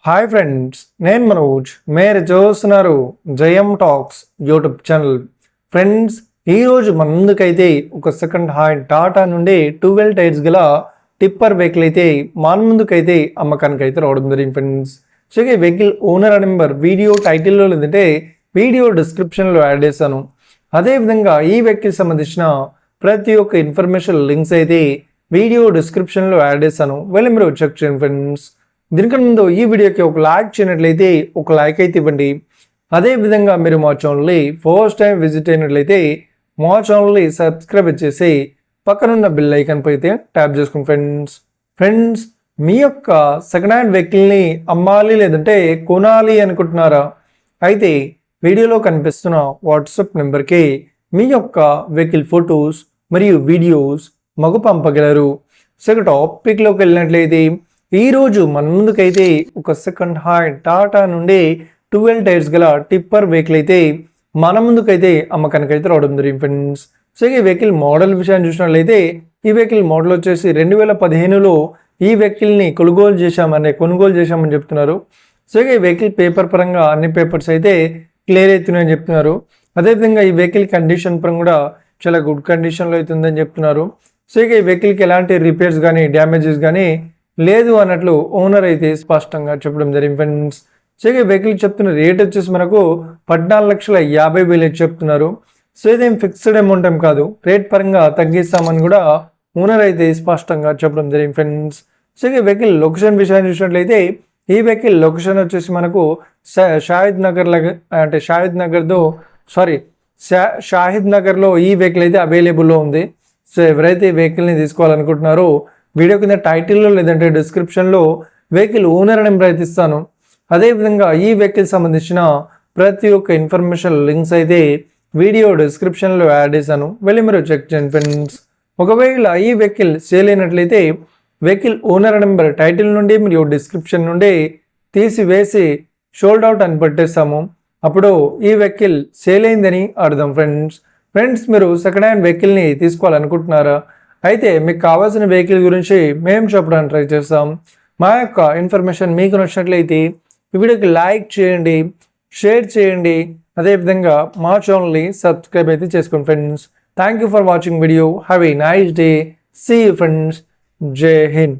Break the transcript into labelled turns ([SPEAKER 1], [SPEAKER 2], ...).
[SPEAKER 1] Hi friends, నేను మనోజ్. మీరు చూస్తున్నారు జయం టాక్స్ యూట్యూబ్ ఛానల్. ఫ్రెండ్స్, ఈరోజు మన ముందుకైతే ఒక సెకండ్ హ్యాండ్ టాటా నుండి 12 టైర్స్ గల టిప్పర్ వెహికల్ అయితే మన ముందుకైతే అమ్మకానికి అయితే రావడం జరిగింది ఫ్రెండ్స్. సో ఈ వెహికల్ ఓనర్ నెంబర్ వీడియో టైటిల్లో లేదంటే వీడియో డిస్క్రిప్షన్లో యాడ్ చేశాను. అదేవిధంగా ఈ వెహికల్ సంబంధించిన ప్రతి ఒక్క ఇన్ఫర్మేషన్ లింక్స్ అయితే వీడియో డిస్క్రిప్షన్లో యాడ్ చేశాను. వెళ్ళి మీరు చెక్ చేయండి ఫ్రెండ్స్. దీనికన్నా ముందు ఈ వీడియోకి ఒక లైక్ చేయనట్లయితే ఒక లైక్ అయితే ఇవ్వండి. అదేవిధంగా మీరు మా ఛానల్ని ఫస్ట్ టైం విజిట్ అయినట్లయితే మా ఛానల్ని సబ్స్క్రైబ్ చేసి పక్కనున్న బిల్ ఐకాన్ పై అయితే ట్యాప్ చేసుకోండి ఫ్రెండ్స్. మీ యొక్క సెకండ్ హ్యాండ్ వెహికల్ని అమ్మాలి లేదంటే కొనాలి అనుకుంటున్నారా? అయితే వీడియోలో కనిపిస్తున్న వాట్సాప్ నెంబర్కి మీ యొక్క వెహికల్ ఫొటోస్ మరియు వీడియోస్ మాకు పంపగలరు. సో టాపిక్లోకి వెళ్ళినట్లయితే ఈరోజు మన ముందుకైతే ఒక సెకండ్ హ్యాండ్ టాటా నుండి 12 టైర్స్ గల టిప్పర్ వెహికల్ అయితే మన ముందుకైతే అమ్మకానికి అయితే రావడం జరిగింది ఫ్రెండ్స్. సో ఈ వెహికల్ మోడల్ విషయాన్ని చూసినట్లయితే ఈ వెహికల్ మోడల్ వచ్చేసి 2015లో ఈ వెహికల్ని కొనుగోలు చేశామని చెప్తున్నారు. సో ఈ వెహికల్ పేపర్ పరంగా అన్ని పేపర్స్ అయితే క్లియర్ అవుతున్నాయని చెప్తున్నారు. అదేవిధంగా ఈ వెహికల్ కండిషన్ పరంగా కూడా చాలా గుడ్ కండిషన్లో అవుతుందని చెప్తున్నారు. సో ఈ వెహికల్కి ఎలాంటి రిపేర్స్ కానీ డ్యామేజెస్ కానీ లేదు అన్నట్లు ఓనర్ అయితే స్పష్టంగా చెప్పడం జరిగింది ఫ్రెండ్స్. సో ఈ వెహికల్ చెప్తున్న రేట్ వచ్చేసి మనకు 14,50,000 చెప్తున్నారు. సో ఇదేం ఫిక్స్డ్ అమౌంట్ ఏం కాదు, రేట్ పరంగా తగ్గిస్తామని కూడా ఓనర్ అయితే స్పష్టంగా చెప్పడం జరిగింది ఫ్రెండ్స్. సో ఈ వెహికల్ లొకేషన్ విషయాన్ని చూసినట్లయితే ఈ వెహికల్ లొకేషన్ వచ్చేసి మనకు షాహిద్ నగర్లో ఈ వెహికల్ అయితే అవైలబుల్లో ఉంది. సో ఎవరైతే ఈ వెహికల్ని తీసుకోవాలనుకుంటున్నారో వీడియో కింద టైటిల్లో లేదంటే డిస్క్రిప్షన్లో వెహికల్ ఓనర్ నెంబర్ అయితే ఇస్తాను. అదేవిధంగా ఈ వెహికల్ సంబంధించిన ప్రతి ఒక్క ఇన్ఫర్మేషన్ లింక్స్ అయితే వీడియో డిస్క్రిప్షన్లో యాడ్ చేశాను. వెళ్ళి మీరు చెక్ చేయండి ఫ్రెండ్స్. ఒకవేళ ఈ వెహికల్ సేల్ అయినట్లయితే వెహికల్ ఓనర్ నెంబర్ టైటిల్ నుండి మరియు డిస్క్రిప్షన్ నుండి తీసివేసి షోల్డ్ అవుట్ అని పెట్టేస్తాము. అప్పుడు ఈ వెహికల్ సేల్ అయిందని అర్థం ఫ్రెండ్స్. మీరు సెకండ్ హ్యాండ్ వెహికల్ని తీసుకోవాలనుకుంటున్నారా? అయితే మీకు కావాల్సిన వెహికల్ గురించి మేము చెప్పడానికి ట్రై చేస్తాం. మా యొక్క ఇన్ఫర్మేషన్ మీకు నచ్చినట్లయితే ఈ వీడియోకి లైక్ చేయండి, షేర్ చేయండి. అదేవిధంగా మా ఛానల్ని సబ్స్క్రైబ్ అయితే చేసుకోండి friends. Thank you for watching video. Have a nice day. See you friends. జై హింద్.